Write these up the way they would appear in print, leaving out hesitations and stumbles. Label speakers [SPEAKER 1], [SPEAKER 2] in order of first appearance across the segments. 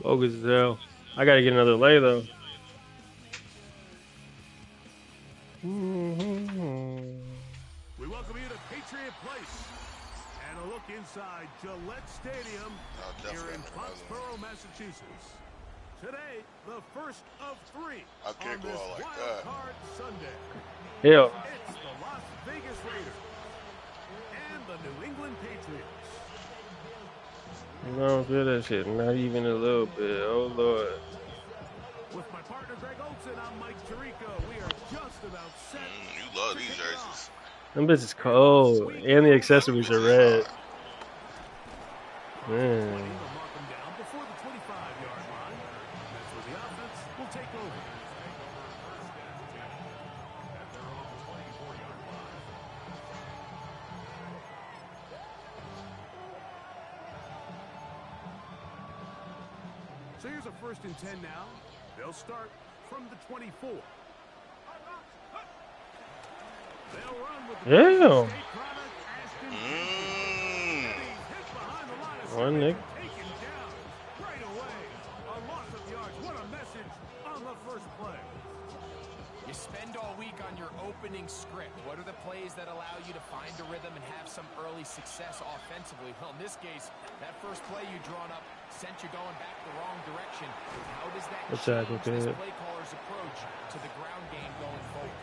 [SPEAKER 1] Bogus as hell. I gotta get another lay though.
[SPEAKER 2] We welcome you to Patriot Place and a look inside Gillette Stadium here in Foxborough, Massachusetts. Today, the first of three on this Wild Card Sunday.
[SPEAKER 1] Hell.
[SPEAKER 2] It's the Las Vegas Raiders and the New England Patriots.
[SPEAKER 1] No, I don't feel that shit. Not even a little bit. Oh, Lord.
[SPEAKER 2] With my partner, Greg Olson, I'm Mike Tirico. We are just about set.
[SPEAKER 3] You love these jerseys.
[SPEAKER 1] Them bitches cold. And the accessories are red. Man.
[SPEAKER 2] So here's a 1st and 10 now. They'll start from the 24. They'll run with the
[SPEAKER 1] Damn. One Nick.
[SPEAKER 2] Taken down right away. A loss of yards. What a message on the first play.
[SPEAKER 4] You spend all week on your opening script. What are the plays that allow you to find a rhythm and have some early success offensively? Well, in this case, that first play you drawn up sent you going back the wrong direction. How does that change this play caller's approach to the ground game going forward?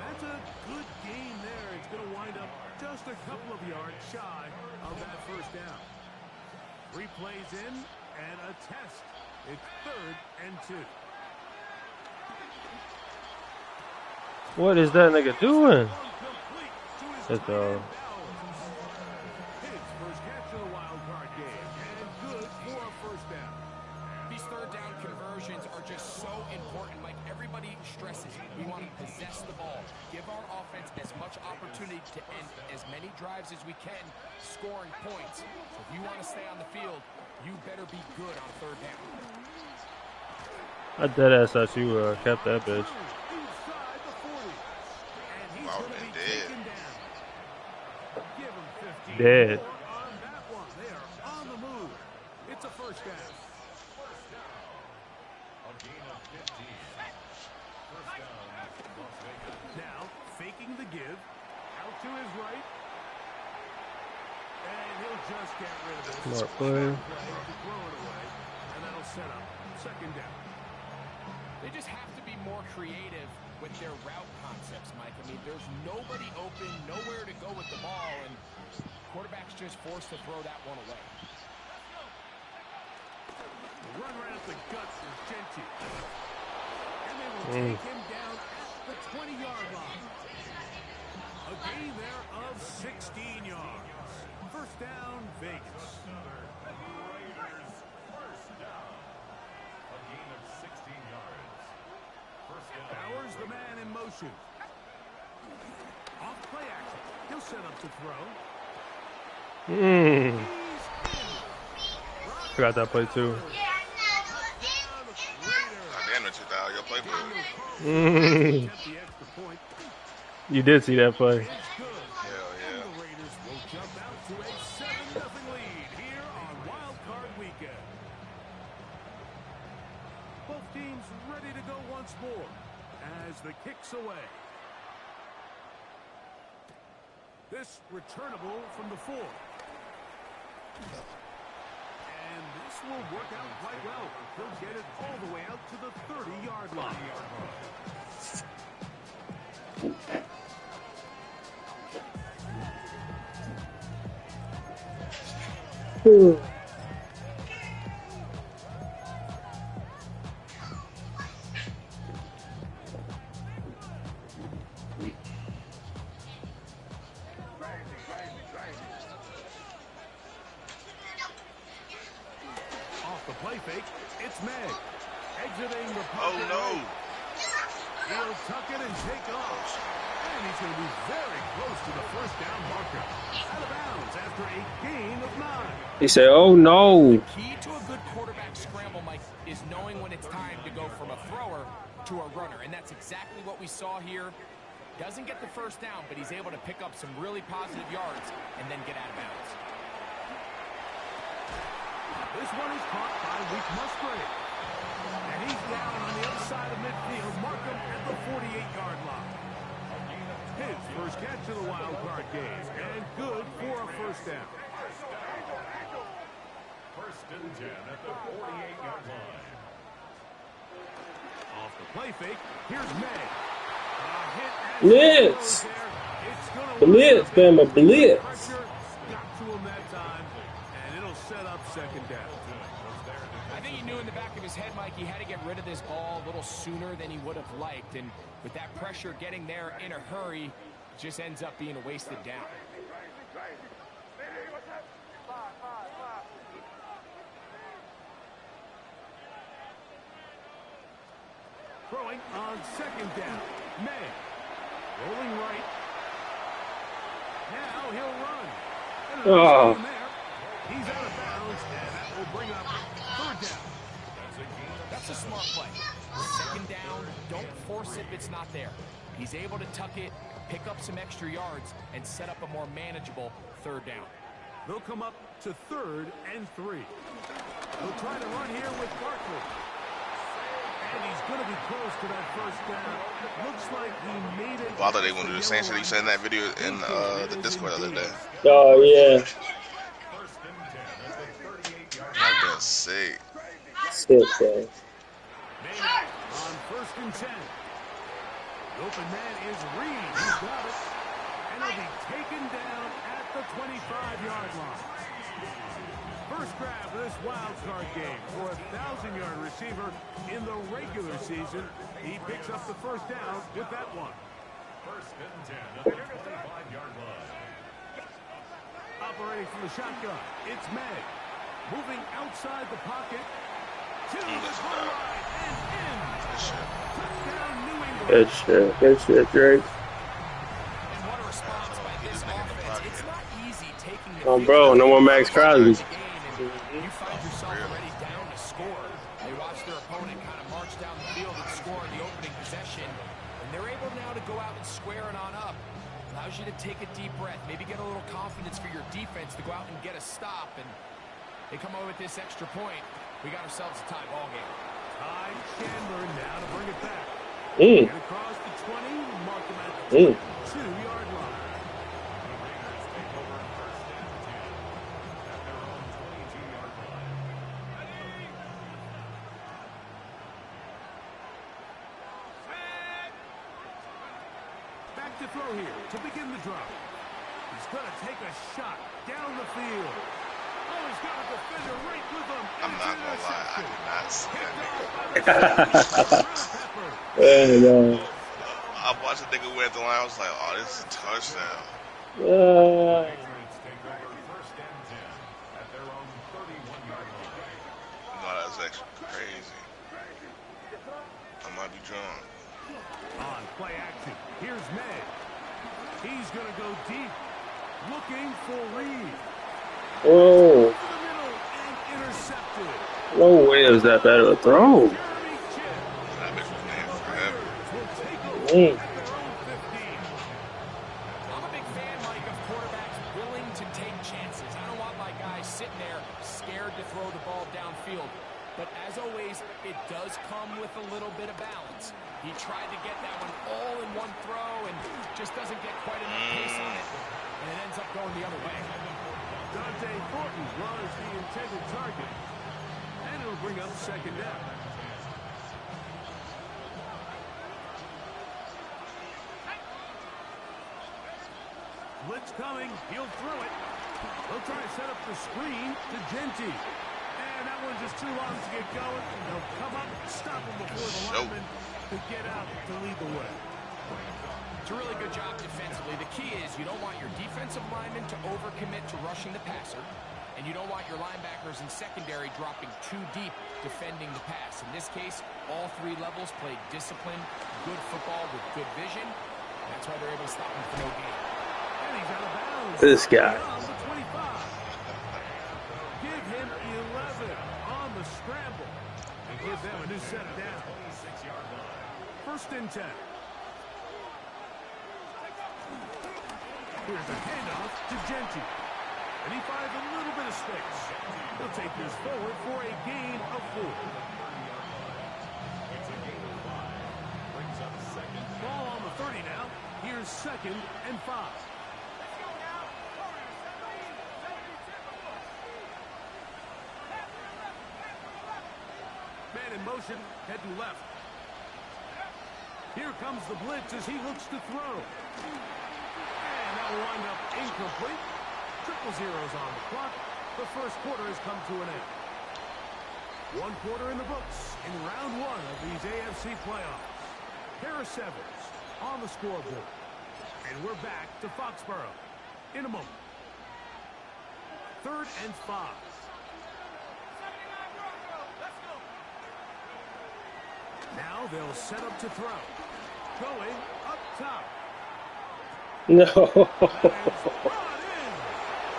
[SPEAKER 2] That's a good game there. It's going to wind up just a couple of yards shy of that first down. 3 plays in and a test. It's 3rd and 2.
[SPEAKER 1] What is that nigga doing? That's all.
[SPEAKER 2] His first catch of the wild card game, and good for a first down.
[SPEAKER 4] These 3rd down conversions are just so important. Like everybody stresses, we want to possess the ball, give our offense as much opportunity to end as many drives as we can, scoring points. So if you want to stay on the field, you better be good on 3rd down.
[SPEAKER 1] I deadass thought you kept that bitch. Dead.
[SPEAKER 2] On that one, they are on the move. It's a first down. Now, faking the give. Out to his right. And he'll just get rid of it.
[SPEAKER 1] Smart play.
[SPEAKER 2] To throw it away. And that'll set up 2nd down.
[SPEAKER 4] They just have to be more creative with their route concepts, Mike. I mean, there's nobody open, nowhere to go with the ball, and quarterback's just forced to throw that one away.
[SPEAKER 2] The run right at the guts is Genty. And they will take him down at the 20-yard line. A gain there of 16 yards. First down, Vegas. Bowers, the man in motion. Off play action. He'll set up to throw.
[SPEAKER 1] Forgot that play too.
[SPEAKER 3] Damn it, 2000. Your play
[SPEAKER 1] You did see that play.
[SPEAKER 3] Hell yeah.
[SPEAKER 2] The Raiders will jump out to a 7-0 lead here on Wild Card Weekend. Both teams ready to go once more as the kick's away. This returnable from the 4. And this will work out quite well. He'll get it all the way out to the 30-yard line. Off the play fake, it's Meg. Exiting the pocket.
[SPEAKER 3] Oh, no.
[SPEAKER 2] He'll tuck it and take off. And he's going to be very close to the first down marker. Out of bounds after a gain of 9.
[SPEAKER 1] He said, oh, no.
[SPEAKER 4] The key to a good quarterback scramble, Mike, is knowing when it's time to go from a thrower to a runner. And that's exactly what we saw here. Doesn't get the first down, but he's able to pick up some really positive yards and then get out of bounds.
[SPEAKER 2] This one is caught by bye-week must break. And he's down on the outside of midfield. Mark him at the 48-yard line. His first catch of the wild card game, and good for a first down.
[SPEAKER 5] First and 10 at the 48-yard line.
[SPEAKER 2] Off the play fake, here's May.
[SPEAKER 1] Blitz. Blitz, Bama, blitz.
[SPEAKER 2] Got to him that time, and it'll set up second down.
[SPEAKER 4] I think he knew in the back of his head, Mike, he had to get rid of this ball a little sooner than he would have liked. And with that pressure getting there in a hurry, it just ends up being a wasted down.
[SPEAKER 2] Throwing on second down. May. Rolling right. Now he'll run.
[SPEAKER 1] Oh.
[SPEAKER 2] He's out of bounds, and that will bring up third down.
[SPEAKER 4] That's a smart play. Second down, don't force it if it's not there. He's able to tuck it, pick up some extra yards, and set up a more manageable third down.
[SPEAKER 2] They'll come up to 3rd and 3. They'll try to run here with Barkley. And he's going to be close to that first down. Looks like he made it.
[SPEAKER 3] Well, I thought they were going to do the same shit he said in that video in the Discord the other day.
[SPEAKER 1] Oh, yeah.
[SPEAKER 3] I've been sick.
[SPEAKER 1] Sick, bro.
[SPEAKER 2] On 1st and 10. The open man is Reed. He's got it. And he'll be taken down at the 25-yard line. First grab of this wild card game for a 1,000-yard receiver in the regular season. He picks up the first down with that one.
[SPEAKER 5] First and 10 at the 25-yard line.
[SPEAKER 2] Operating from the shotgun, it's May. Moving outside the pocket to the goal line and in. Touchdown, New England.
[SPEAKER 1] Good shit. Good shit, Drake.
[SPEAKER 4] And what a response by this offense. It's not easy taking the
[SPEAKER 1] Oh, bro, no more Max Crosby.
[SPEAKER 4] You find yourself already down to score. They watch their opponent kind of march down the field and score in the opening possession. And they're able now to go out and square it on up. Allows you to take a deep breath, maybe get a little confidence for your defense to go out and get a stop. And they come away with this extra point. We got ourselves a tie ball game.
[SPEAKER 2] Ty Chandler now to bring it back.
[SPEAKER 1] Mm.
[SPEAKER 2] And across the 20, mark him at the 2-yard line. Back to throw here to begin the drive. He's going to take a shot down the field. Oh, he's got a defender right with him.
[SPEAKER 3] I'm not going to lie. I did not see that
[SPEAKER 1] No.
[SPEAKER 3] nigga. I watched the nigga win at the line. I was like, oh, this is a touchdown.
[SPEAKER 5] Patriots take over first and 10 at their own 31-yard line.
[SPEAKER 3] No, that's actually crazy. I might be drunk.
[SPEAKER 2] On play action, here's May. He's going to go deep, looking for Reed.
[SPEAKER 1] Whoa.
[SPEAKER 2] To the middle and intercepted.
[SPEAKER 1] No way is that bad of a throw.
[SPEAKER 2] Jeremy Chinn
[SPEAKER 3] That bitch was playing forever.
[SPEAKER 2] will take over
[SPEAKER 1] Mm.
[SPEAKER 2] at their own 15.
[SPEAKER 4] I'm a big fan, Mike, of quarterbacks willing to take chances. I don't want my guys sitting there scared to throw the ball downfield. But as always, it does come with a little bit of balance. He tried to get that one all in one throw and just doesn't get quite enough pace on it. And it ends up going the other way.
[SPEAKER 2] Dante Thornton was the intended target. And it'll bring up second down. Blitz coming. He'll throw it. They'll try to set up the screen to Genty. And that one's just too long to get going. They'll come up, stop him before the lineman to get out to lead the way.
[SPEAKER 4] It's a really good job defensively. The key is you don't want your defensive linemen to overcommit to rushing the passer, and you don't want your linebackers in secondary dropping too deep defending the pass. In this case, all three levels played disciplined, good football with good vision. That's why they're able to stop him for no gain.
[SPEAKER 2] And he's out of bounds.
[SPEAKER 1] This guy.
[SPEAKER 2] On the 25. Give him 11 on the scramble. And give them a new set of down.
[SPEAKER 5] 26-yard line.
[SPEAKER 2] First and 10. Here's a handoff to Genty. And he finds a little bit of space. He'll take this forward for a gain of 2nd and 5. Man in motion, heading left. Here comes the blitz as he looks to throw. And that will wind up incomplete. 0-0 on the clock. The first quarter has come to an end. 1 quarter in the books in round 1 of these AFC playoffs. Harris Evans on the scoreboard. And we're back to Foxborough in a moment. 3rd and 5. Now they'll set up to throw. Going up top.
[SPEAKER 1] No.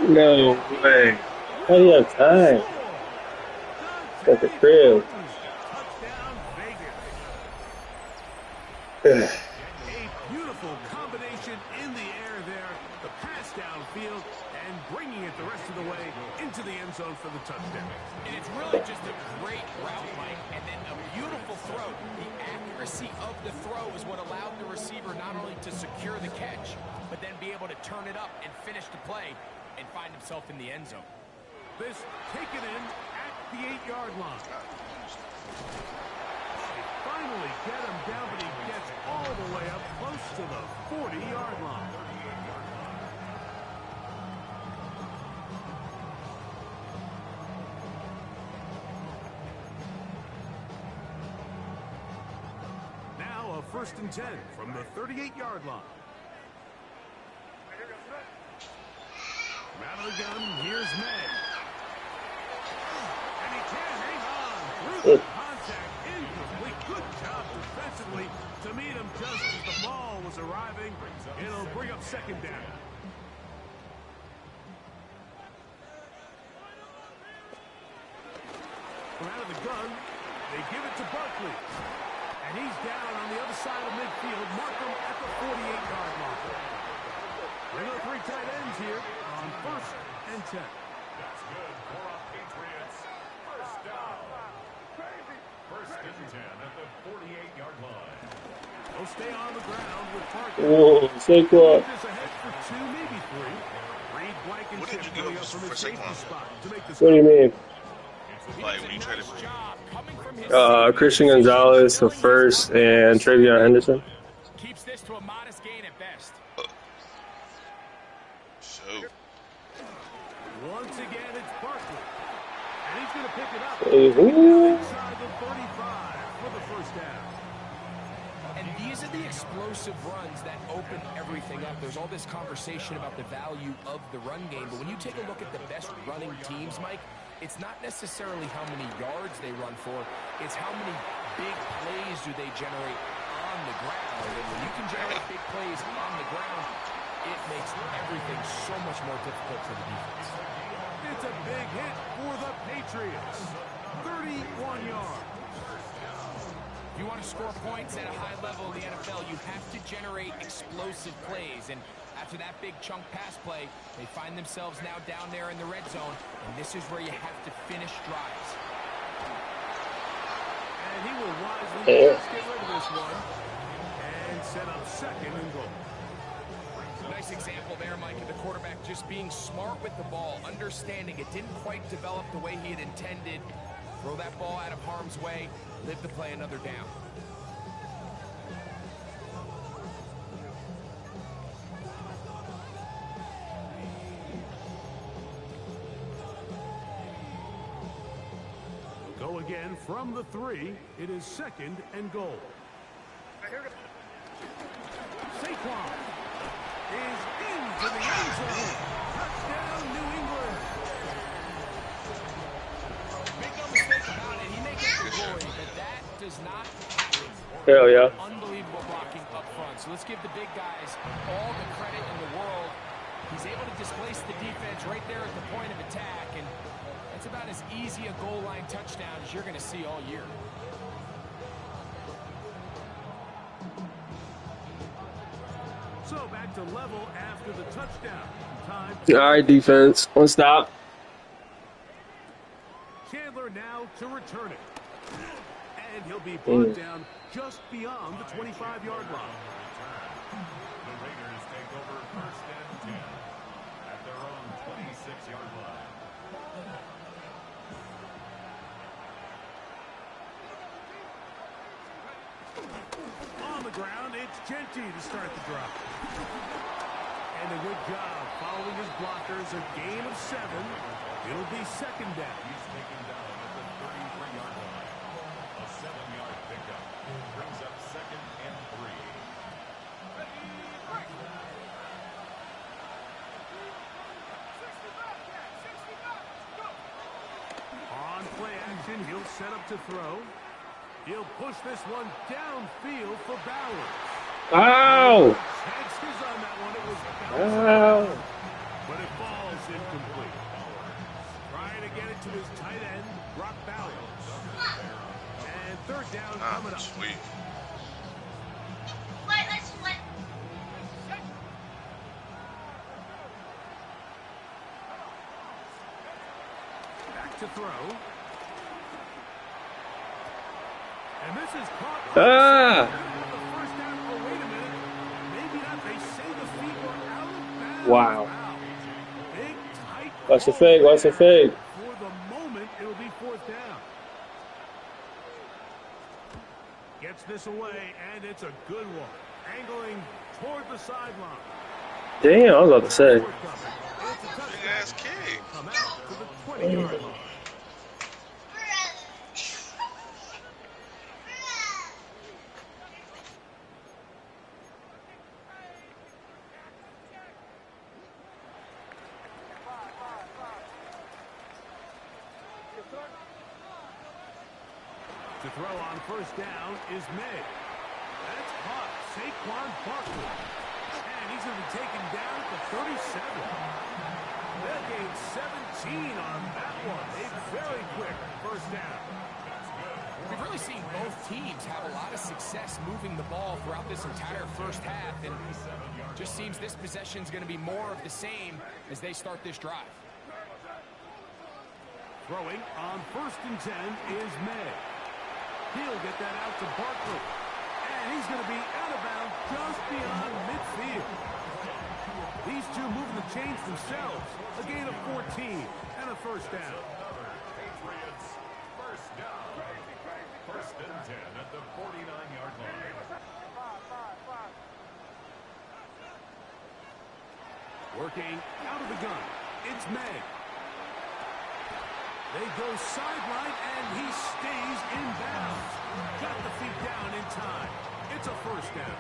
[SPEAKER 1] No way. How do you have time? At the crib.
[SPEAKER 2] Touchdown Vegas. A beautiful combination in the air there. The pass downfield and bringing it the rest of the way into the end zone for the touchdown.
[SPEAKER 4] And it's really just a great route, Mike, and then a beautiful throw. The accuracy of the throw is what allowed the receiver not only to secure the catch, but then be able to turn it up and finish the play and find himself in the end zone.
[SPEAKER 2] This taken in at the 8-yard line. They finally get him down, but he gets all the way up close to the 40-yard line. Now a 1st and 10 from the 38-yard line. Out of the gun, here's May. And he can't hang on through the contact. Incomplete. Good job defensively to meet him just as the ball was arriving. It'll bring up 2nd down. From out of the gun, they give it to Barkley. And he's down on the other side of midfield. Markham at the 48-yard line. Bring up 3 tight ends here on 1st and 10.
[SPEAKER 5] That's good for our Patriots. First down. 1st and 10 at the 48-yard line.
[SPEAKER 2] They'll stay on the ground with Parker.
[SPEAKER 1] Whoa, Saquon.
[SPEAKER 2] Just ahead for 2, maybe 3. Reed Blankenship coming up from his safety spot to make this.
[SPEAKER 1] What do you mean?
[SPEAKER 3] Like when you traded for
[SPEAKER 1] Christian Gonzalez, the 1st, and Travion Henderson.
[SPEAKER 4] Keeps this to a modest gain at best.
[SPEAKER 3] So
[SPEAKER 2] Once again, it's Barkley. And he's going to pick it up.
[SPEAKER 1] Ooh.
[SPEAKER 2] Inside the 35 for the 1st down.
[SPEAKER 4] And these are the explosive runs that open everything up. There's all this conversation about the value of the run game, but when you take a look at the best running teams, Mike, it's not necessarily how many yards they run for, it's how many big plays do they generate on the ground. And when you can generate big plays on the ground, it makes everything so much more difficult for the defense.
[SPEAKER 2] It's a big hit for the Patriots. 31 yards.
[SPEAKER 4] If you want to score points at a high level in the NFL, you have to generate explosive plays. And after that big chunk pass play, they find themselves now down there in the red zone. And this is where you have to finish drives.
[SPEAKER 2] And he will wisely just get rid of this one. And set up 2nd and goal.
[SPEAKER 4] Nice example there, Mike, of the quarterback just being smart with the ball, understanding it didn't quite develop the way he had intended. Throw that ball out of harm's way, live to play another down.
[SPEAKER 2] Go again from the 3. It is 2nd and goal. Saquon is into the end zone. Touchdown, New England.
[SPEAKER 4] Make no mistake about it, he may get the glory, but that does not happen.
[SPEAKER 1] Hell yeah.
[SPEAKER 4] Unbelievable blocking up front. So let's give the big guys all the credit in the world. He's able to displace the defense right there at the point of attack, and that's about as easy a goal line touchdown as you're going to see all year.
[SPEAKER 2] So back to level after the touchdown. Time.
[SPEAKER 1] All right, defense. One stop.
[SPEAKER 2] Chandler now to return it. And he'll be brought down just beyond the 25-yard line.
[SPEAKER 5] The Raiders at their own 26-yard line.
[SPEAKER 2] On the ground, it's Genty to start the drive. And a good job following his blockers, a gain of 7. It'll be second down.
[SPEAKER 5] He's taken down at the 33-yard line. A 7-yard pickup brings up 2nd and 3.
[SPEAKER 2] On play action, he'll set up to throw. He'll push this one downfield for Bowers.
[SPEAKER 1] Ow!
[SPEAKER 2] Chances on that one. It was
[SPEAKER 1] Ow!
[SPEAKER 2] but it falls incomplete. Trying to get it to his tight end, Brock Bowers. And third down coming up.
[SPEAKER 3] Sweet.
[SPEAKER 2] Back to throw. And this is caught.
[SPEAKER 1] Ah!
[SPEAKER 2] The first down. Oh, wait a minute. Maybe not. They say the feet were out of bounds.
[SPEAKER 1] Wow.
[SPEAKER 2] Big, tight
[SPEAKER 1] What's the
[SPEAKER 2] ball
[SPEAKER 1] fake? What's the
[SPEAKER 2] there.
[SPEAKER 1] fake?
[SPEAKER 2] For the moment, it'll be fourth down. Gets this away, and it's a good one. Angling toward the sideline.
[SPEAKER 1] Damn, I was about to say.
[SPEAKER 2] It's a touchdown.
[SPEAKER 3] Big ass kick.
[SPEAKER 2] Come out to the 20-yard line. To throw on first down is May. That's caught. Saquon Barkley. And he's going to be taken down at the 37. They'll gain 17 on that one. A very quick first down.
[SPEAKER 4] We've really seen both teams have a lot of success moving the ball throughout this entire first half, and just seems this possession is going to be more of the same as they start this drive.
[SPEAKER 2] Throwing on first and 10 is May. He'll get that out to Barkley. And he's going to be out of bounds just beyond midfield. These two moving the chains themselves. A gain of 14 and a first down.
[SPEAKER 5] Patriots first down. First and 10 at the 49-yard line.
[SPEAKER 2] Working out of the gun. It's May. They go sideline, and he stays in bounds. Got the feet down in time. It's a first down.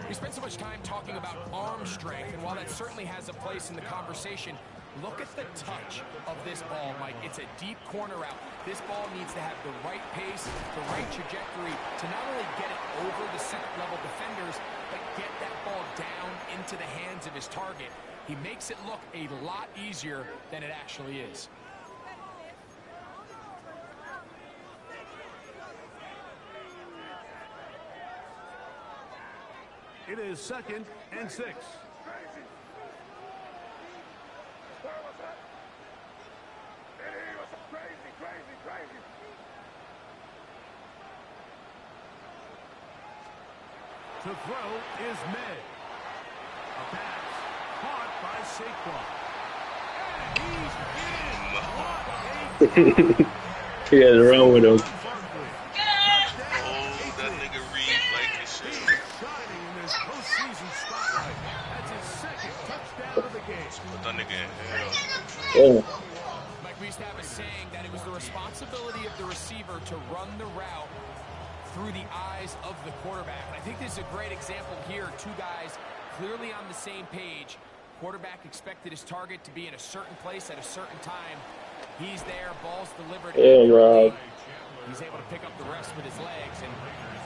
[SPEAKER 4] We spent so much time talking about arm strength, and while that certainly has a place in the conversation, look at the touch of this ball, Mike. It's a deep corner route. This ball needs to have the right pace, the right trajectory to not only get it over the second-level defenders, but get that ball down into the hands of his target. He makes it look a lot easier than it actually is.
[SPEAKER 2] It is second and 6. To throw is May. A pass caught by Saquon. And he's in.
[SPEAKER 1] He had to run with him.
[SPEAKER 3] Oh, that nigga Reed like his shit.
[SPEAKER 2] Shining in this postseason spotlight. That's his second touchdown of the game.
[SPEAKER 3] Put that nigga in hell.
[SPEAKER 1] Yeah.
[SPEAKER 4] Mike, we used to have a saying that it was the responsibility of the receiver to run the route through the eyes of the quarterback. And I think this is a great example here. Two guys clearly on the same page. Quarterback expected his target to be in a certain place at a certain time. He's there, ball's delivered.
[SPEAKER 1] Yeah, Rob.
[SPEAKER 4] He's able to pick up the rest with his legs, and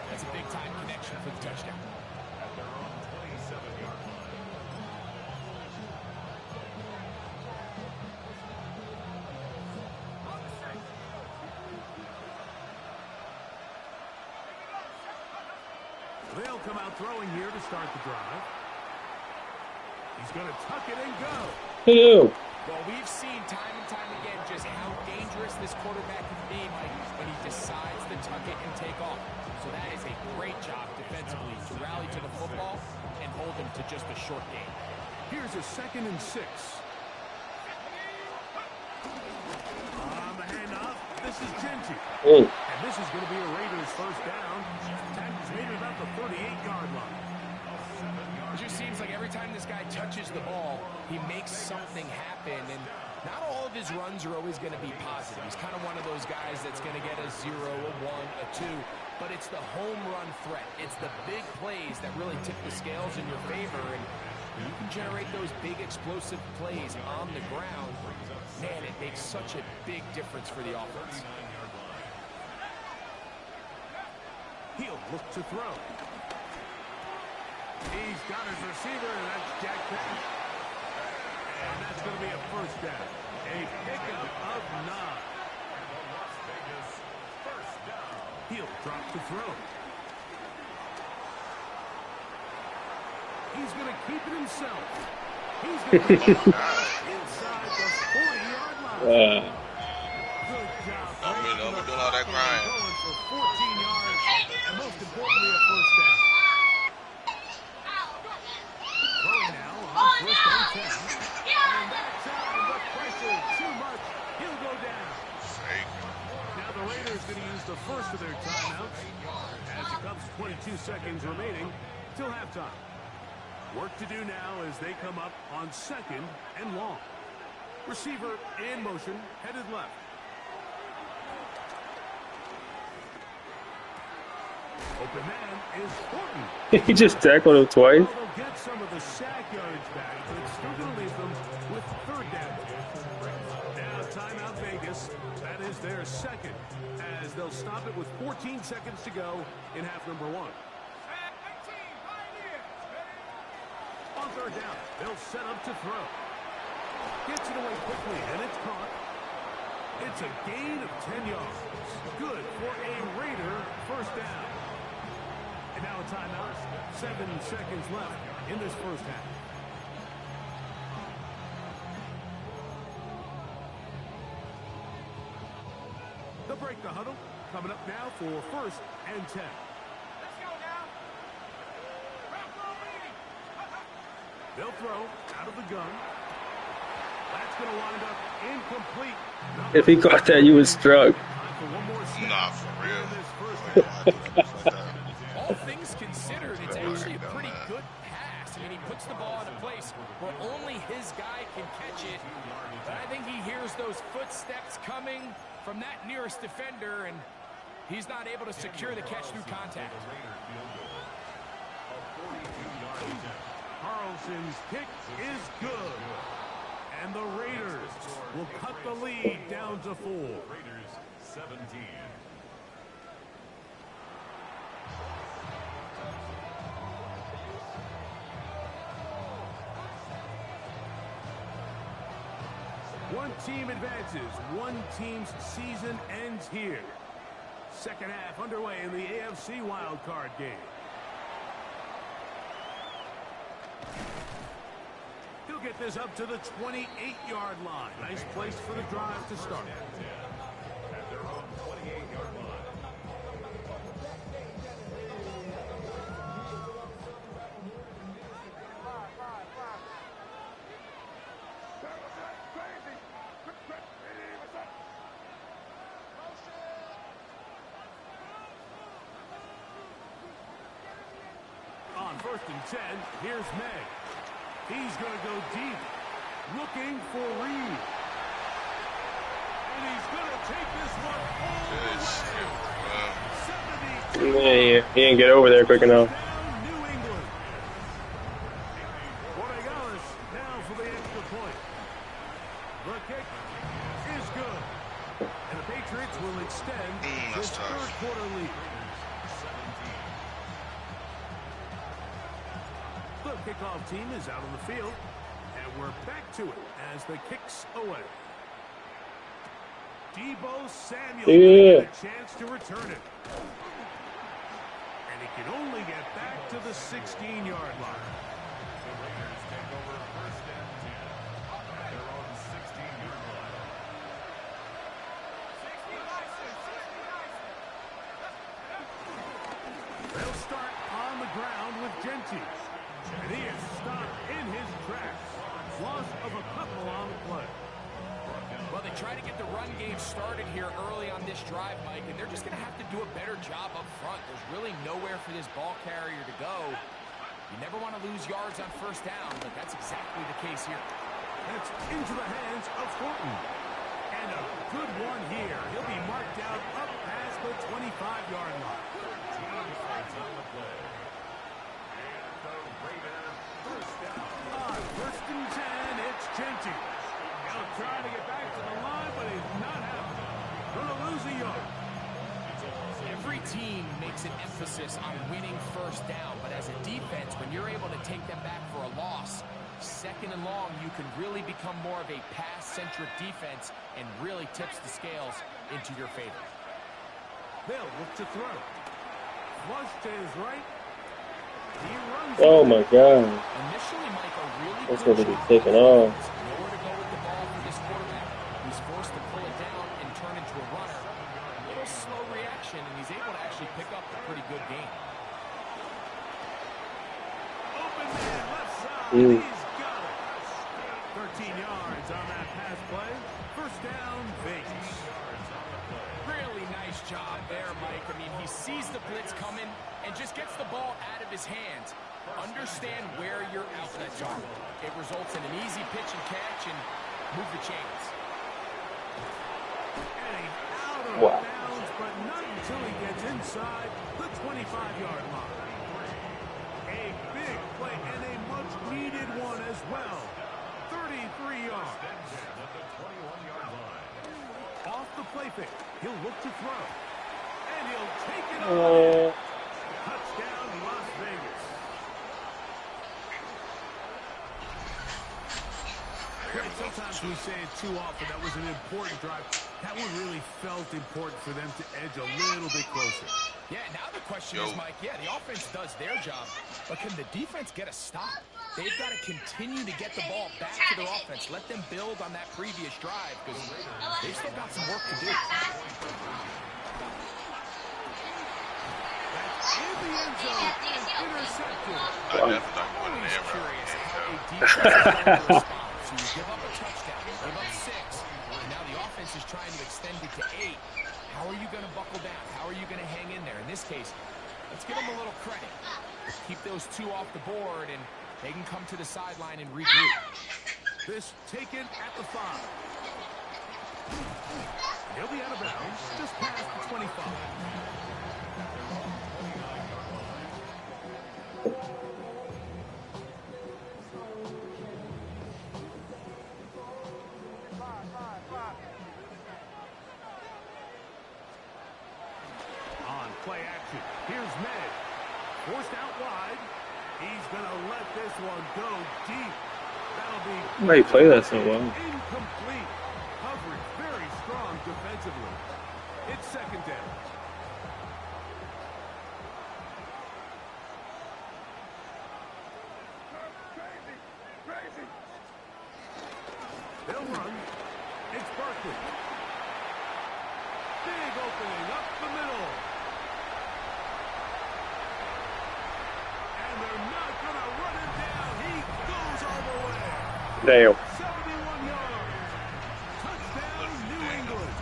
[SPEAKER 4] that's a big-time connection for the touchdown.
[SPEAKER 5] At their own 27-yard line.
[SPEAKER 2] They'll come out throwing here to start the drive. He's going to tuck it and go.
[SPEAKER 1] Ew.
[SPEAKER 4] Well, we've seen time and time again just how dangerous this quarterback can be, Mike, when he decides to tuck it and take off. So that is a great job defensively to rally to the football and hold him to just a short game.
[SPEAKER 2] Here's a 2nd and 6. On the handoff, this is Genty.
[SPEAKER 1] Mm.
[SPEAKER 2] And this is going to be a Raiders first down. Tackles made it about the 38-yard line.
[SPEAKER 4] It just seems like every time this guy touches the ball, he makes something happen. And not all of his runs are always going to be positive. He's kind of one of those guys that's going to get a 0, a 1, a 2. But it's the home run threat. It's the big plays that really tip the scales in your favor. And you can generate those big explosive plays on the ground. Man, it makes such a big difference for the offense.
[SPEAKER 2] He'll look to throw. He's got his receiver, and that's Jack Penn. And that's going to be a first down. A pickup of 9. He'll drop the throw. He's going to keep it himself. He's going to get inside the 40-yard line. Good job.
[SPEAKER 3] I'm doing all that grind.
[SPEAKER 2] Going for 14 yards, and most importantly, a first down. Throwing now on 1st and 10. And that's out, and the pressure too much. He'll go down. Now the Raiders going to use the first of their timeouts as it comes 22 seconds remaining till halftime. Work to do now as they come up on 2nd and long. Receiver in motion, headed left. Open man is Horton.
[SPEAKER 1] He just tackled him twice.
[SPEAKER 2] They'll get some of the sack yards back, but it's still going to leave them with 3rd down. Now timeout Vegas. That is their 2nd, as they'll stop it with 14 seconds to go in half number 1. On 3rd down, they'll set up to throw. Gets it away quickly, and it's caught. It's a gain of 10 yards. Good for a Raider first down. And now a timeout. 7 seconds left in this first half. They'll break the huddle. Coming up now for 1st and 10. They'll throw out of the gun. That's going to wind up incomplete.
[SPEAKER 1] If he caught that, you would struck.
[SPEAKER 3] Nah, for real.
[SPEAKER 4] All things considered, it's actually a pretty good pass. I mean, he puts the ball in a place where only his guy can catch it. But I think he hears those footsteps coming from that nearest defender, and he's not able to secure the catch through contact.
[SPEAKER 2] Carlson's kick is good. And the Raiders will cut the lead down to 4.
[SPEAKER 5] Raiders 17.
[SPEAKER 2] One team advances. One team's season ends here. Second half underway in the AFC wildcard game. He'll get this up to the 28-yard line. Nice place for the drive to start.
[SPEAKER 5] At their own 28-yard line.
[SPEAKER 2] On 1st and 10, here's May. He's going to go deep, looking for Reed. And he's going to take this one all the way. 72.
[SPEAKER 1] He didn't get over there quick enough.
[SPEAKER 2] Down New England. Borregales now for the extra point. The kick is good. And the Patriots will extend this third quarter lead. The kickoff team is out on the field, and we're back to it as the kick's away. Deebo Samuel with a chance to return it. And he can only get back to the 16-yard line.
[SPEAKER 5] The Raiders take over 1st and 10. At their own
[SPEAKER 2] ground with Genty. And he is stopped in his tracks. Loss of a couple on the play.
[SPEAKER 4] Well, they try to get the run game started here early on this drive, Mike, and they're just going to have to do a better job up front. There's really nowhere for this ball carrier to go. You never want to lose yards on first down, but that's exactly the case here.
[SPEAKER 2] It's into the hands of Thornton. And a good one here. He'll be marked out up past the 25-yard line. First and 10, it's Genty. He'll try to get back to the line, but he's not happening. Going to lose a yard.
[SPEAKER 4] Every team makes an emphasis on winning first down, but as a defense, when you're able to take them back for a loss, second and long, you can really become more of a pass-centric defense and really tips the scales into your favor.
[SPEAKER 2] They'll look to throw. Flush to his right. He runs.
[SPEAKER 1] Oh my God.
[SPEAKER 4] Initially, Mike, a really
[SPEAKER 1] That's
[SPEAKER 4] good
[SPEAKER 1] going to be
[SPEAKER 4] job.
[SPEAKER 1] taken off.
[SPEAKER 4] Nowhere to go with the ball for this quarterback. He's forced to pull it down and turn into a runner. A little slow reaction, and he's able to actually pick up a pretty good gain.
[SPEAKER 2] Open man left side.
[SPEAKER 1] Mm.
[SPEAKER 2] He's got it. 13 yards on that pass play. First down, Vegas.
[SPEAKER 4] Really nice job there, Mike. I mean, he sees the blitz coming and just gets the ball out of his hands. Understand where your outlets are. It results in an easy pitch and catch and move the chains.
[SPEAKER 2] And he's out of
[SPEAKER 1] Wow.
[SPEAKER 2] bounds, but not until he gets inside the 25-yard line. A big play and a much-needed one as well. 33 yards. Off the play fake. He'll look to throw. And he'll take it on. Touchdown, Las Vegas. Sometimes we say it too often. That was an important drive. That one really felt important for them to edge a little bit closer.
[SPEAKER 4] Yeah, now the question is, Mike, yeah, the offense does their job, but can the defense get a stop? They've got to continue to get the ball back to their offense. Let them build on that previous drive because they've still got some work to do.
[SPEAKER 2] In the end zone, intercepted.
[SPEAKER 3] I definitely not going in there, bro.
[SPEAKER 4] Curious
[SPEAKER 3] Yeah,
[SPEAKER 4] how a
[SPEAKER 3] so.
[SPEAKER 4] defense is going to respond. So you give up a touchdown, you give up 6, and now the offense is trying to extend it to 8. How are you going to buckle down? How are you going to hang in there? In this case, let's give them a little credit. Keep those 2 off the board, and they can come to the sideline and regroup.
[SPEAKER 2] This taken at the 5. He'll be out of bounds, just past the 25. On play action, here's Ned. Forced out wide. He's going to let this one go deep. That'll be...
[SPEAKER 1] Why you play that so well?
[SPEAKER 2] Incomplete. Coverage very strong defensively. It's second down. They'll run. It's Barkley. Big opening up the middle. And they're not going to run him down. He goes all the way.
[SPEAKER 1] Damn.
[SPEAKER 2] 71 yards. Touchdown, New England.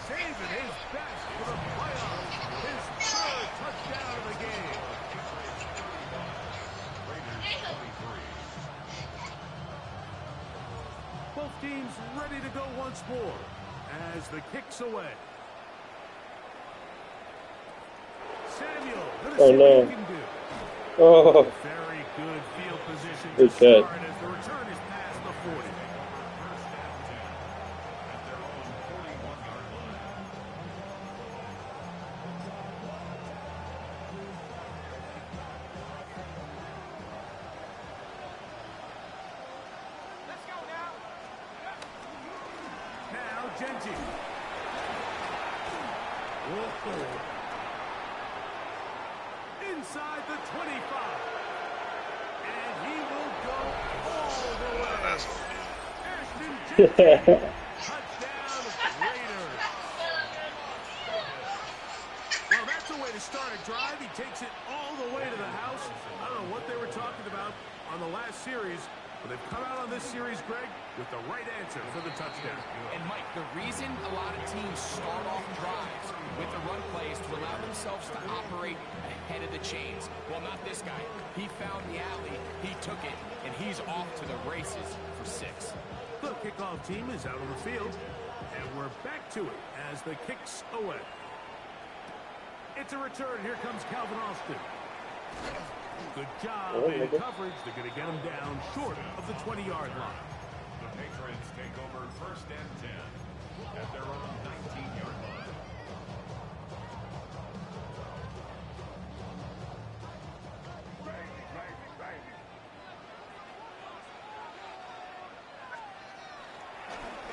[SPEAKER 2] Saving his best for the playoffs. His 3rd touchdown of the game. Both teams ready to go once more as the kick's away. Samuel, gonna see what he can do.
[SPEAKER 1] Oh,
[SPEAKER 2] Very good field position
[SPEAKER 1] Good
[SPEAKER 2] to
[SPEAKER 1] catch.
[SPEAKER 2] start as the return is past the 40. Now Genty. Inside the 25. And he will go all the way.
[SPEAKER 3] That's
[SPEAKER 2] Ashton Genty. Touchdown, Raiders. Well, that's a way to start a drive. He takes it all the way to the house. I don't know what they were talking about on the last series, but they've come out on this series, Greg, with the right answer for the touchdown.
[SPEAKER 4] And, Mike, the reason a lot of teams start off drives with the run plays to allow themselves to operate ahead of the chains. Well, not this guy. He found the alley, he took it, and he's off to the races for 6.
[SPEAKER 2] The kickoff team is out on the field, and we're back to it as the kick's away. It's a return. Here comes Calvin Austin. Good job in coverage. They're going to get him down short of the 20-yard line.
[SPEAKER 5] The Patriots take over 1st and 10 at their own 19-yard line.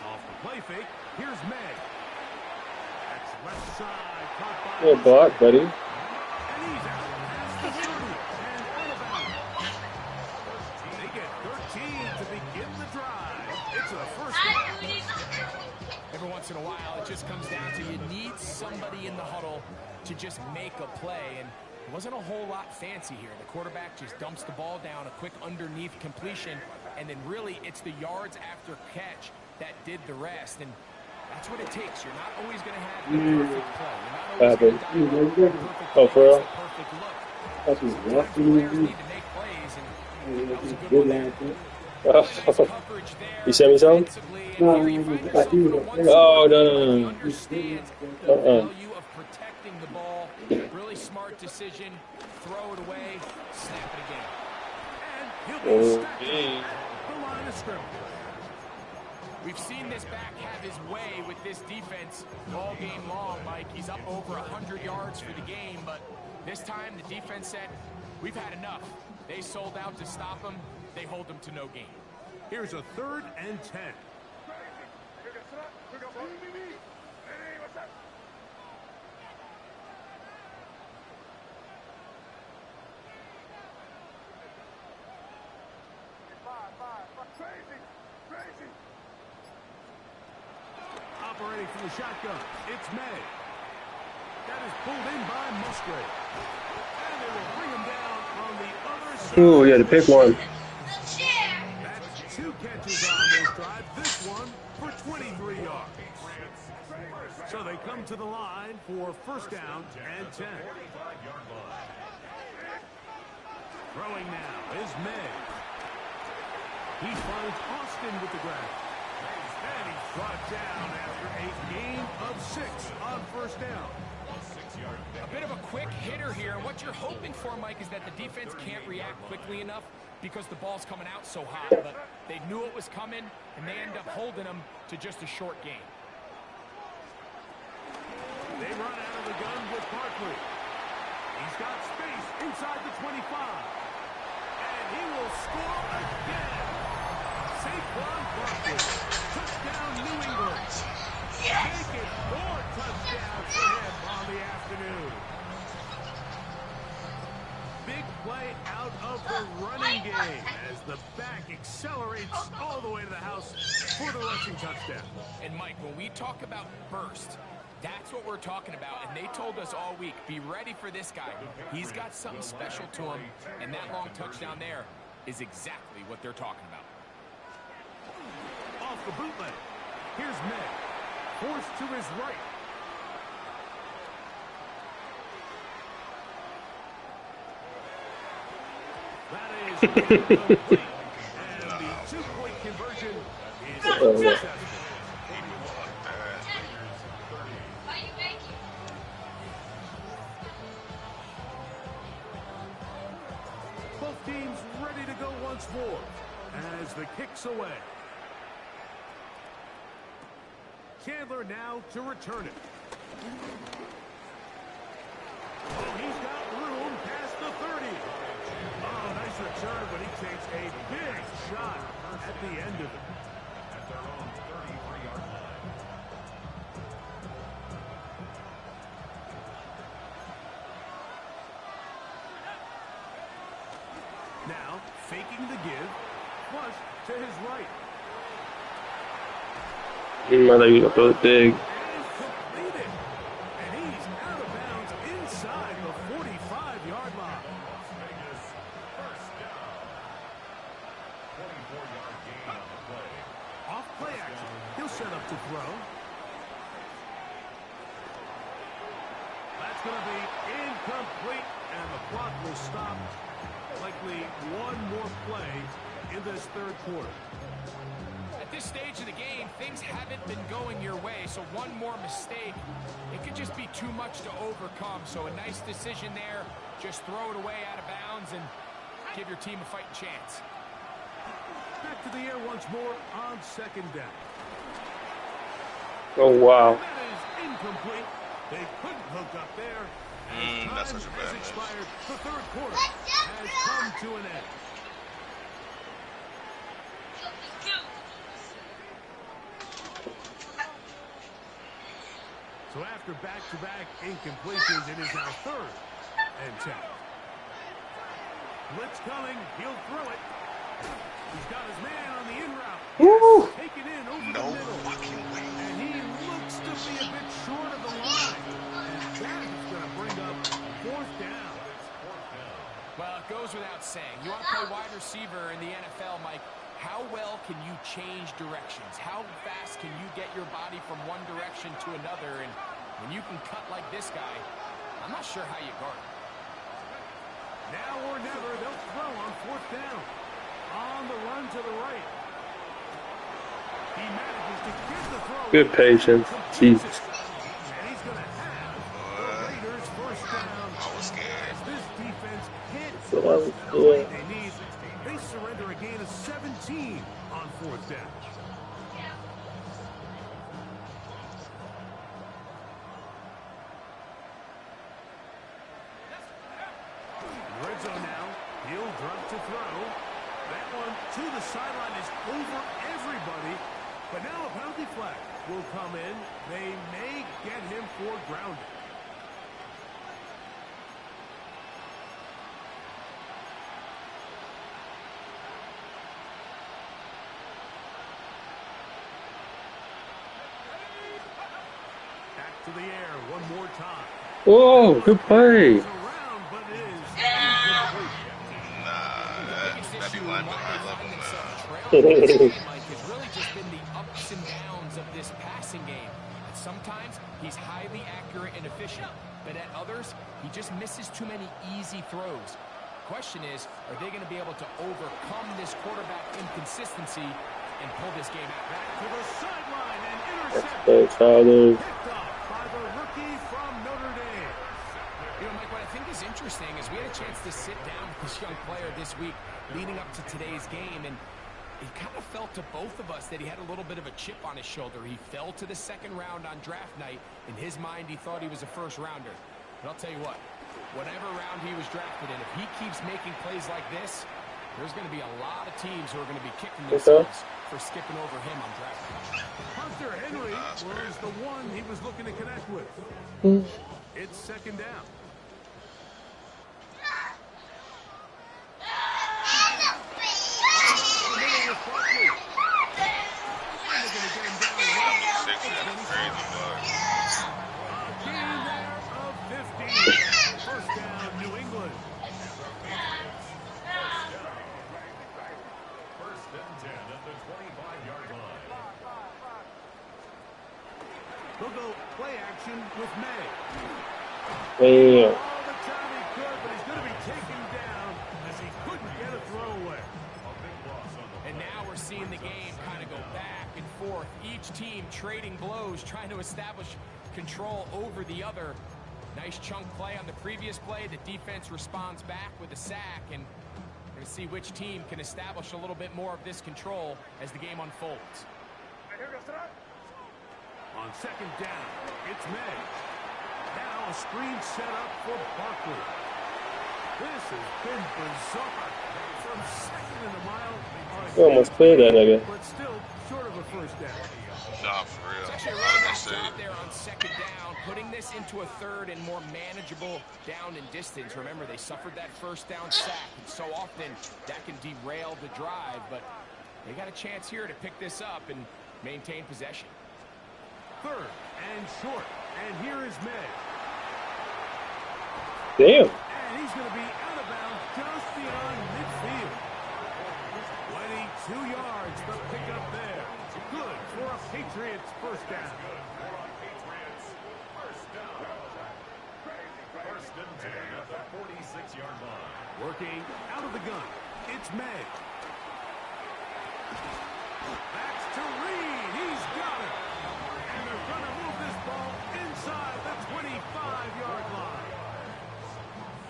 [SPEAKER 2] Off the play fake. Here's May. That's left side. Caught by
[SPEAKER 1] Good block, buddy.
[SPEAKER 2] and he's out past the 30 and out of bounds. They get 13 to begin the drive. It's a first down.
[SPEAKER 4] Every once in a while, it just comes down to you need somebody in the huddle to just make a play. And it wasn't a whole lot fancy here. The quarterback just dumps the ball down, a quick underneath completion, and then really it's the yards after catch that did the rest. And that's what it takes. You're not always going to have the perfect play. You're not always going to have the perfect
[SPEAKER 1] Oh, for real?
[SPEAKER 4] perfect look.
[SPEAKER 1] That's what
[SPEAKER 4] Sometimes players need to make plays, and that was a good one there.
[SPEAKER 1] You sent me some? Oh, no.
[SPEAKER 4] Understands the value of protecting the ball. Really smart decision. Throw it away. Snap it again.
[SPEAKER 2] And he'll be snapped
[SPEAKER 1] Okay.
[SPEAKER 2] at the line of scrimmage.
[SPEAKER 4] We've seen this back have his way with this defense all game long, Mike. He's up over 100 yards for the game, but this time the defense said, we've had enough. They sold out to stop him. They hold him to no gain.
[SPEAKER 2] Here's a 3rd and 10. Operating from the shotgun, it's May. That is pulled in by Musgrave. And they will bring him down on the other side.
[SPEAKER 1] Ooh, yeah, to pick one.
[SPEAKER 2] That's 2 catches on this drive. This one for 23 yards. So they come to the line for 1st down and 10. Throwing now is May. He finds Austin with the grab. And he's brought down after a gain of 6 on 1st down.
[SPEAKER 4] A bit of a quick hitter here. What you're hoping for, Mike, is that the defense can't react quickly enough because the ball's coming out so hot. But they knew it was coming, and they end up holding them to just a short gain.
[SPEAKER 2] They run out of the gun with Barkley. He's got space inside the 25. And he will score again. Saquon Barkley. Touchdown, New England. Make it 4 touchdowns for him on the afternoon. Big play out of the running game as the back accelerates all the way to the house for the rushing touchdown.
[SPEAKER 4] And, Mike, when we talk about burst, that's what we're talking about, and they told us all week, be ready for this guy. He's got something special to him, and that long touchdown there is exactly what they're talking about.
[SPEAKER 2] Off the bootleg, here's May, forced to his right. That is complete, and the 2-point conversion is successful. Both teams ready to go once more as the kick's away. Chandler now to return it. And he's got room past the 30. Oh, nice return, but he takes a big shot at the end of it.
[SPEAKER 5] At their own 33-yard line.
[SPEAKER 2] Now, faking the give, flush to his right.
[SPEAKER 1] I thought you were going to throw it big.
[SPEAKER 2] And completed. And he's out of bounds inside the going to be incomplete, and the clock will stop. Likely one more play in this third quarter.
[SPEAKER 4] At this stage of the game, things haven't been going your way, so one more mistake, it could just be too much to overcome. So a nice decision there. Just throw it away out of bounds and give your team a fighting chance.
[SPEAKER 2] Back to the air once more on second down.
[SPEAKER 1] Oh, wow.
[SPEAKER 2] That is incomplete. They couldn't hook up there. As
[SPEAKER 3] That's
[SPEAKER 2] time
[SPEAKER 3] such a bad
[SPEAKER 2] has
[SPEAKER 3] miss.
[SPEAKER 2] expired, the third quarter has come to an end. So after back-to-back incompletions, it is now 3rd and 10. Blitz coming. He'll throw it. He's got his man on the in route.
[SPEAKER 1] Woo!
[SPEAKER 2] Take it in over
[SPEAKER 3] No
[SPEAKER 2] the middle.
[SPEAKER 3] fucking way.
[SPEAKER 2] And he looks to be a bit short of the line. And that is going to bring up 4th down.
[SPEAKER 4] Well, it goes without saying. You want to play wide receiver in the NFL, Mike. How well can you change directions? How fast can you get your body from one direction to another? And when you can cut like this guy, I'm not sure how you guard him.
[SPEAKER 2] Now or never, they'll throw on 4th down. On the run to the right. He manages to get the throw.
[SPEAKER 1] Good patience. Jesus.
[SPEAKER 2] And he's going to have the Raiders 1st down.
[SPEAKER 3] I was scared.
[SPEAKER 2] As this defense can't
[SPEAKER 1] So I was
[SPEAKER 2] the play
[SPEAKER 1] scared.
[SPEAKER 2] they need. They surrender a gain of 17 on 4th down. Red zone now. He'll drop to throw. That one to the sideline is over everybody. But now a penalty flag will come in. They may get him for grounding. Back to the air one more time.
[SPEAKER 1] Oh, good play.
[SPEAKER 2] It's around, but it is incomplete.
[SPEAKER 3] That be line at high level, man.
[SPEAKER 4] Mike has really just been the ups and downs of this passing game. Sometimes he's highly accurate and efficient, but at others, he just misses too many easy throws. Question is, are they going to be able to overcome this quarterback inconsistency and pull this game out?
[SPEAKER 2] Back to the sideline and
[SPEAKER 1] That's
[SPEAKER 2] intercepted.
[SPEAKER 1] good, Tyler.
[SPEAKER 2] Picked off by the rookie from Notre Dame.
[SPEAKER 4] You know, Mike, what I think is interesting is we had a chance to sit down with this young player this week leading up to today's game, and it kind of felt to both of us that he had a little bit of a chip on his shoulder. He fell to the 2nd round on draft night. In his mind, he thought he was a 1st rounder. But I'll tell you what, whatever round he was drafted in, if he keeps making plays like this, there's going to be a lot of teams who are going to be kicking themselves for skipping over him on draft night.
[SPEAKER 2] Hunter Henry was the one he was looking to connect with. It's 2nd down. First down, New England.
[SPEAKER 5] 1st and 10 at the 25-yard line.
[SPEAKER 2] They'll go play action with May.
[SPEAKER 1] Damn.
[SPEAKER 2] All the time he could, but he's going to be taken down as he couldn't get a throwaway.
[SPEAKER 4] And now we're seeing the game kind of go back and forth. Each team trading blows, trying to establish control over the other. Nice chunk play on the previous play. The defense responds back with a sack, and we're going to see which team can establish a little bit more of this control as the game unfolds.
[SPEAKER 2] On 2nd down, it's May. Now a screen set up for Barkley. This has been bizarre. From 2nd and a mile.
[SPEAKER 1] You almost cleared that nigga.
[SPEAKER 2] But still short of a 1st down.
[SPEAKER 3] Nah, for real.
[SPEAKER 4] It's actually a
[SPEAKER 3] I
[SPEAKER 4] really
[SPEAKER 3] was
[SPEAKER 4] nice
[SPEAKER 3] gonna
[SPEAKER 4] job
[SPEAKER 3] say,
[SPEAKER 4] there on 2nd down, putting this into a 3rd and more manageable down and distance. Remember, they suffered that 1st down sack, and so often that can derail the drive, but they got a chance here to pick this up and maintain possession.
[SPEAKER 2] 3rd and short. And here is May.
[SPEAKER 1] Damn.
[SPEAKER 2] And he's going to be out of bounds just beyond midfield. 22 yards, the pickup there. Good for a Patriots 1st down.
[SPEAKER 5] 6-yard line.
[SPEAKER 2] Working out of the gun, it's May. That's to Reed. He's got it. And they're going to move this ball inside the 25-yard line.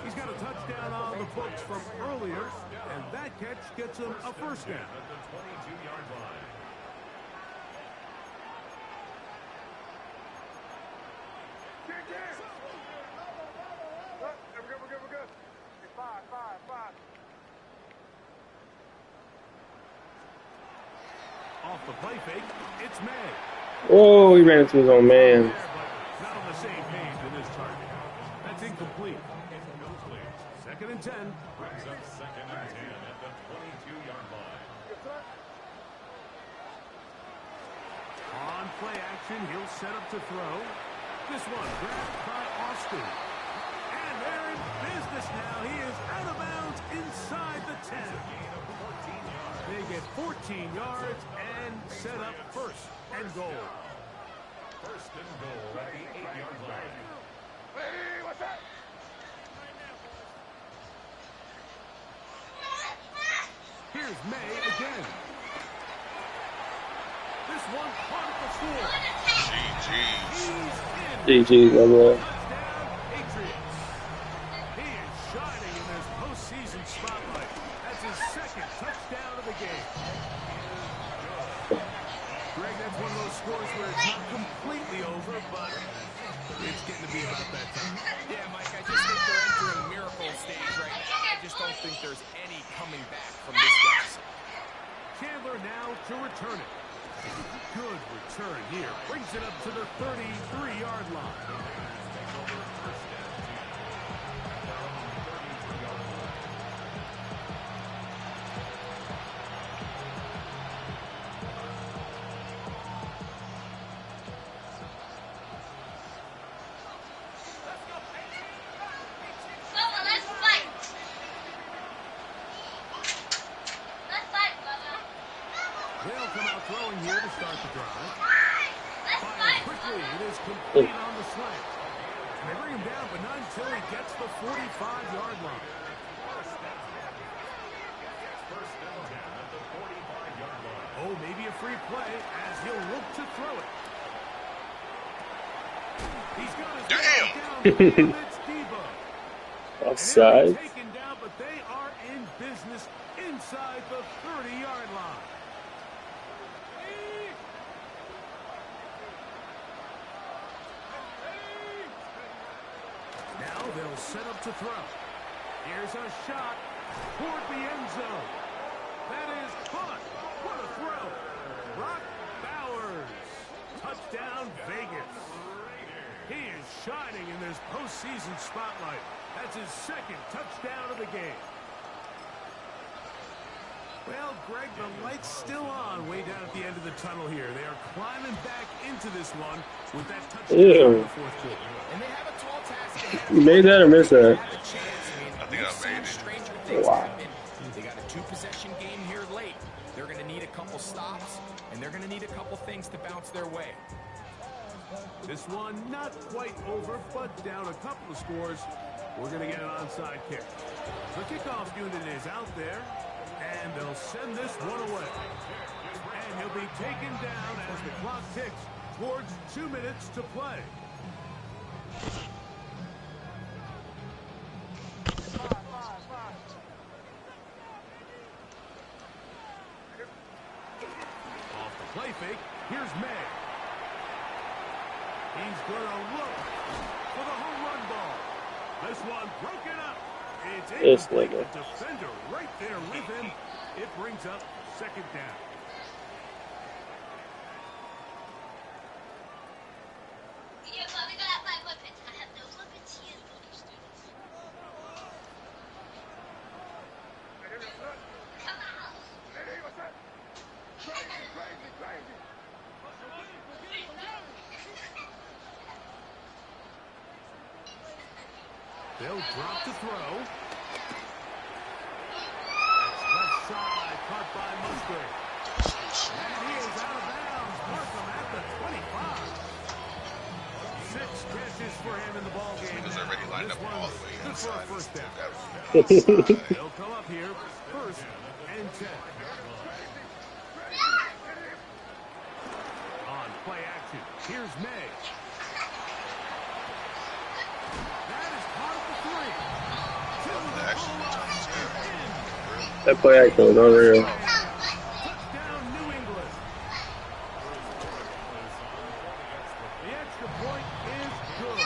[SPEAKER 2] He's got a touchdown on the books from earlier, and that catch gets him a first down.
[SPEAKER 5] At the 22-yard line.
[SPEAKER 2] We're good. Five. Off the play fake, it's May.
[SPEAKER 1] Oh, he ran into his own man.
[SPEAKER 2] Not on the same page with his target. That's incomplete. Second and 10.
[SPEAKER 5] Brings up 2nd and 10 at the 22-yard line.
[SPEAKER 2] On play action, he'll set up to throw. This one grabbed by Austin. And they're in business now. He is out of bounds inside the 10. They get 14 yards and set up first and goal.
[SPEAKER 5] First and goal at the 8-yard line.
[SPEAKER 2] Hey, what's that? Here's May again. This one caught the score.
[SPEAKER 1] GG, my boy.
[SPEAKER 2] Touchdown, Patriots. He is shining in this postseason spotlight. That's his second touchdown of the game. Greg, that's one of those scores where it's not completely over, but it's getting to be about that time.
[SPEAKER 4] Yeah, Mike, I just think they're entering miracle stage right now. I just don't think there's any coming back from this guy.
[SPEAKER 2] Chandler now to return it. Good return here. Brings it up to the 33-yard line. They'll come out throwing here to start the drive. Fire quickly. It is complete on the slant. They bring him down, but not until he gets the 45-yard line.
[SPEAKER 5] First and 10 at the 45-yard line.
[SPEAKER 2] Oh, maybe a free play as he'll look to throw it. He's got his man down. It's Debo.
[SPEAKER 1] Offside.
[SPEAKER 2] And taken down, but they are in business inside the 30-yard line. Now they'll set up to throw. Here's a shot toward the end zone. That is caught. What a throw. Brock Bowers. Touchdown, Vegas. He is shining in this postseason spotlight. That's his second touchdown of the game. Well, Greg, the light's still on way down at the end of the tunnel here. They are climbing back into this one with that touchdown in the fourth quarter.
[SPEAKER 4] And they have a tall task ahead.
[SPEAKER 1] You made that or missed that?
[SPEAKER 3] I think I made it.
[SPEAKER 4] Stranger things
[SPEAKER 1] Wow.
[SPEAKER 4] happen. They got a 2-possession game here late. They're going to need a couple stops, and they're going to need a couple things to bounce their way.
[SPEAKER 2] This one not quite over, but down a couple of scores. We're going to get an onside kick. The kickoff unit is out there, and they'll send this one away. And he'll be taken down as the clock ticks towards 2 minutes to play. Off the play fake, here's May. He's going to look for the home run ball. This one broken up. It's a defender right there with him. It brings up second down. They'll drop to throw. That's left side, caught by Musgrave. And he is out of bounds. Markham at the 25. 6 catches stretches for him in the ball game.
[SPEAKER 3] Niggas already lined up all the way
[SPEAKER 2] Good for a
[SPEAKER 3] inside.
[SPEAKER 2] first down.
[SPEAKER 3] Inside.
[SPEAKER 2] They'll come up here, 1st and 10. On play action, here's May. That is caught at the 3.
[SPEAKER 1] That play action was unreal.
[SPEAKER 2] Touchdown, New England. The extra point is good.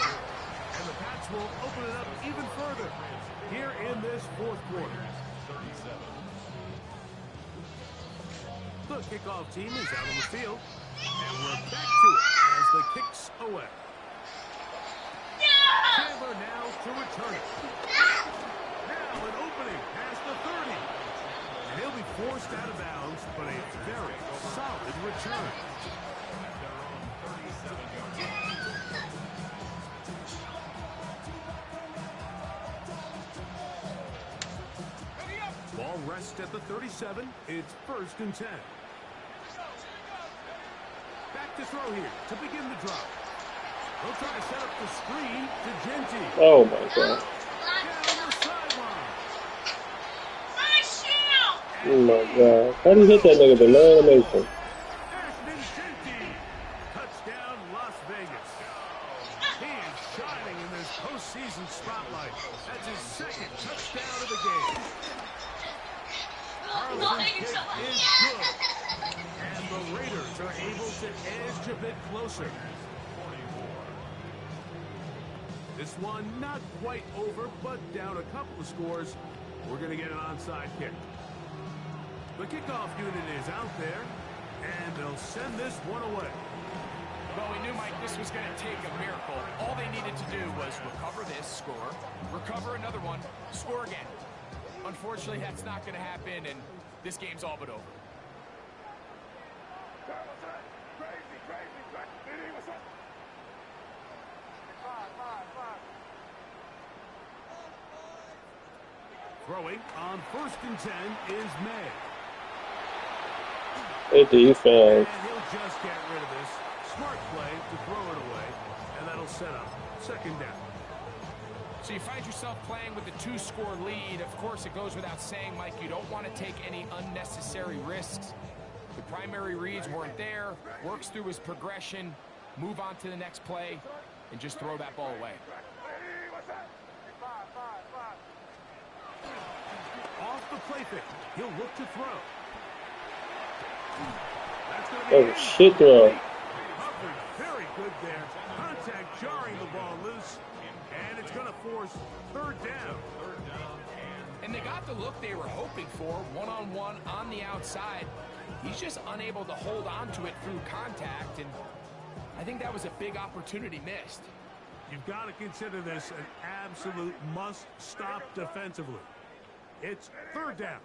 [SPEAKER 2] And the Pats will open it up even further here in this 4th quarter. The kickoff team is out on the field. And we're back to it as the kick's away. Chandler now to return it. Now an opening past the 30. And he'll be forced out of bounds, but a very solid return. Ball rests at the 37. It's 1st and 10. Back to throw here to begin the drop. They'll try to set up the screen to Genty.
[SPEAKER 1] Oh my god.
[SPEAKER 2] Down the sideline.
[SPEAKER 1] Oh my god. How do you hit that nigga below the nation?
[SPEAKER 2] Ashton Genty. Touchdown, Las Vegas. He is shining in this postseason spotlight. That's his 2nd touchdown of the game. Harles's kick is good. And the Raiders are able to edge a bit closer. This one not quite over, but down a couple of scores. We're going to get an onside kick. The kickoff unit is out there, and they'll send this one away.
[SPEAKER 4] Well, we knew, Mike, this was going to take a miracle. All they needed to do was recover this, score, recover another one, score again. Unfortunately, that's not going to happen, and this game's all but over.
[SPEAKER 2] Throwing on 1st and 10 is May.
[SPEAKER 1] Good defense.
[SPEAKER 2] And he'll just get rid of this. Smart play to throw it away, and that'll set up 2nd down.
[SPEAKER 4] So you find yourself playing with a 2-score lead. Of course, it goes without saying, Mike, you don't want to take any unnecessary risks. The primary reads weren't there. Works through his progression, move on to the next play, and just throw that ball away.
[SPEAKER 2] Off the play fake, he'll look to throw. That's going to be
[SPEAKER 1] Oh shit throw.
[SPEAKER 2] covered very good there. Contact jarring the ball loose, and it's going to force 3rd down.
[SPEAKER 4] And they got the look they were hoping for, one-on-one on the outside. He's just unable to hold on to it through contact, and I think that was a big opportunity missed.
[SPEAKER 2] You've got to consider this an absolute must-stop defensively. It's 3rd down.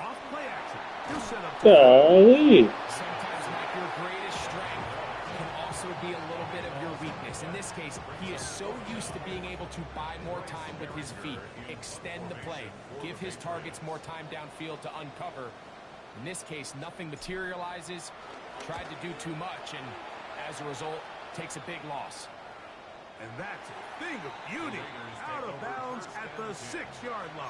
[SPEAKER 2] Off play action. He'll set up.
[SPEAKER 1] Golly.
[SPEAKER 4] Sometimes, Mike, your greatest strength can also be a little bit of your weakness. In this case, he is so used to being able to buy more time with his feet, extend the play, give his targets more time downfield to uncover. In this case, nothing materializes, tried to do too much, and as a result, takes a big loss.
[SPEAKER 2] And that's a thing of beauty. Out of bounds at the 6-yard line.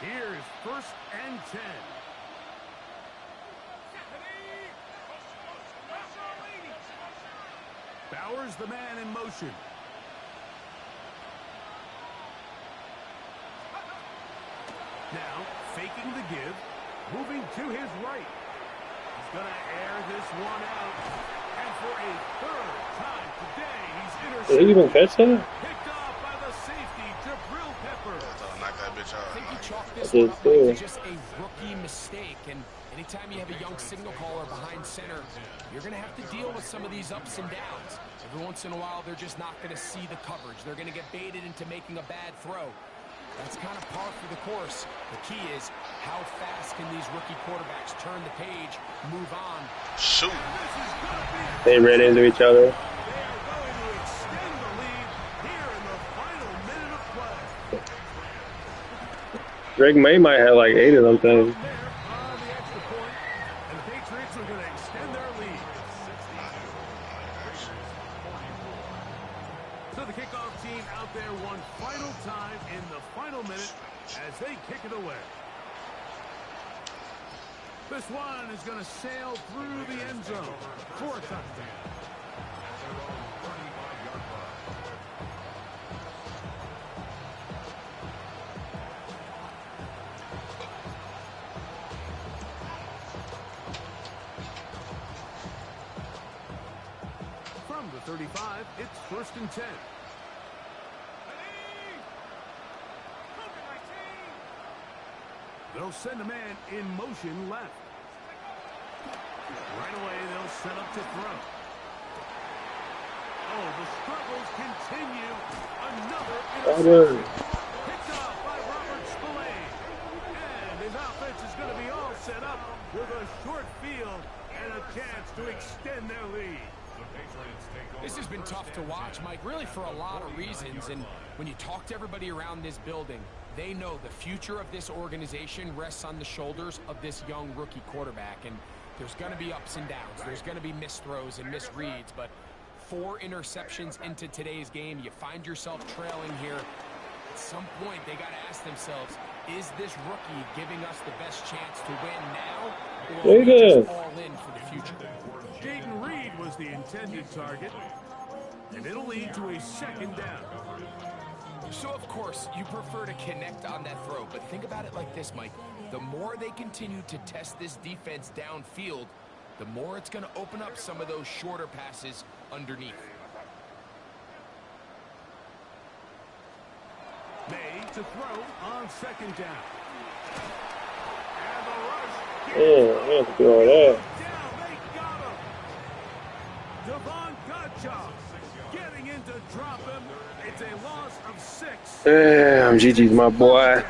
[SPEAKER 2] Here's 1st and 10. Bowers, the man in motion. Now, faking the give, moving to his right. He's going to air this one out. And for a 3rd time today, he's intercepted.
[SPEAKER 1] Did he even catch that?
[SPEAKER 2] Picked off by the safety, Jabril Peppers.
[SPEAKER 3] Knock that bitch out.
[SPEAKER 4] I think he chalked this
[SPEAKER 1] I did
[SPEAKER 4] one up
[SPEAKER 1] too.
[SPEAKER 4] to just a rookie mistake, and anytime you have a young signal caller behind center, you're going to have to deal with some of these ups and downs. Every once in a while, they're just not going to see the coverage. They're going to get baited into making a bad throw. That's kind of par for the course. The key is how fast can these rookie quarterbacks turn the page, move on.
[SPEAKER 3] Shoot.
[SPEAKER 2] This is going to
[SPEAKER 1] They ran into each other.
[SPEAKER 2] They are going to extend the lead here in the final minute of play.
[SPEAKER 1] Drake May might have like 8 of them things.
[SPEAKER 2] There on the extra point, and the Patriots are going to extend their lead. So the kickoff team out there one final time in the final minute as they kick it away. This one is going to sail through the end zone for a touchdown. From the 35, it's 1st and 10. They'll send a man in motion left. Right away, they'll set up to throw. Oh, the struggles continue. Another interception. Picked off by Robert Spillane. And his offense is going to be all set up with a short field and a chance to extend their lead.
[SPEAKER 4] This has been tough to watch, Mike, really for a lot of reasons. And when you talk to everybody around this building, they know the future of this organization rests on the shoulders of this young rookie quarterback. And there's going to be ups and downs. There's going to be missed throws and misreads. But 4 interceptions into today's game, you find yourself trailing here. At some point, they got to ask themselves, is this rookie giving us the best chance to win now? Or are we just all in for the future?
[SPEAKER 2] Jaden Reed was the intended target, and it'll lead to a 2nd down.
[SPEAKER 4] So, of course, you prefer to connect on that throw, but think about it like this, Mike. The more they continue to test this defense downfield, the more it's going to open up some of those shorter passes underneath.
[SPEAKER 2] May to throw on 2nd down. And the rush.
[SPEAKER 1] Yeah, we have to do all that.
[SPEAKER 2] Down, they got him. Devon Gottschalk getting in to drop him. It's a loss of 6.
[SPEAKER 1] Damn, GG's my boy.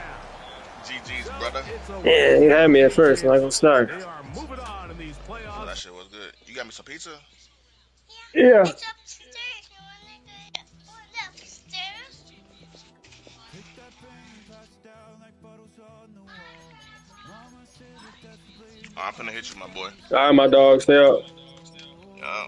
[SPEAKER 3] GG's, brother.
[SPEAKER 1] Yeah, he had me at first. I'm not gonna start.
[SPEAKER 2] They are moving on in these
[SPEAKER 3] Oh,
[SPEAKER 2] playoffs.
[SPEAKER 3] that shit was good. You got me some pizza?
[SPEAKER 1] Yeah.
[SPEAKER 6] It's upstairs. You want to go upstairs?
[SPEAKER 3] Oh, I'm finna hit you, my boy.
[SPEAKER 1] All right, my dog, stay up.
[SPEAKER 3] Yeah.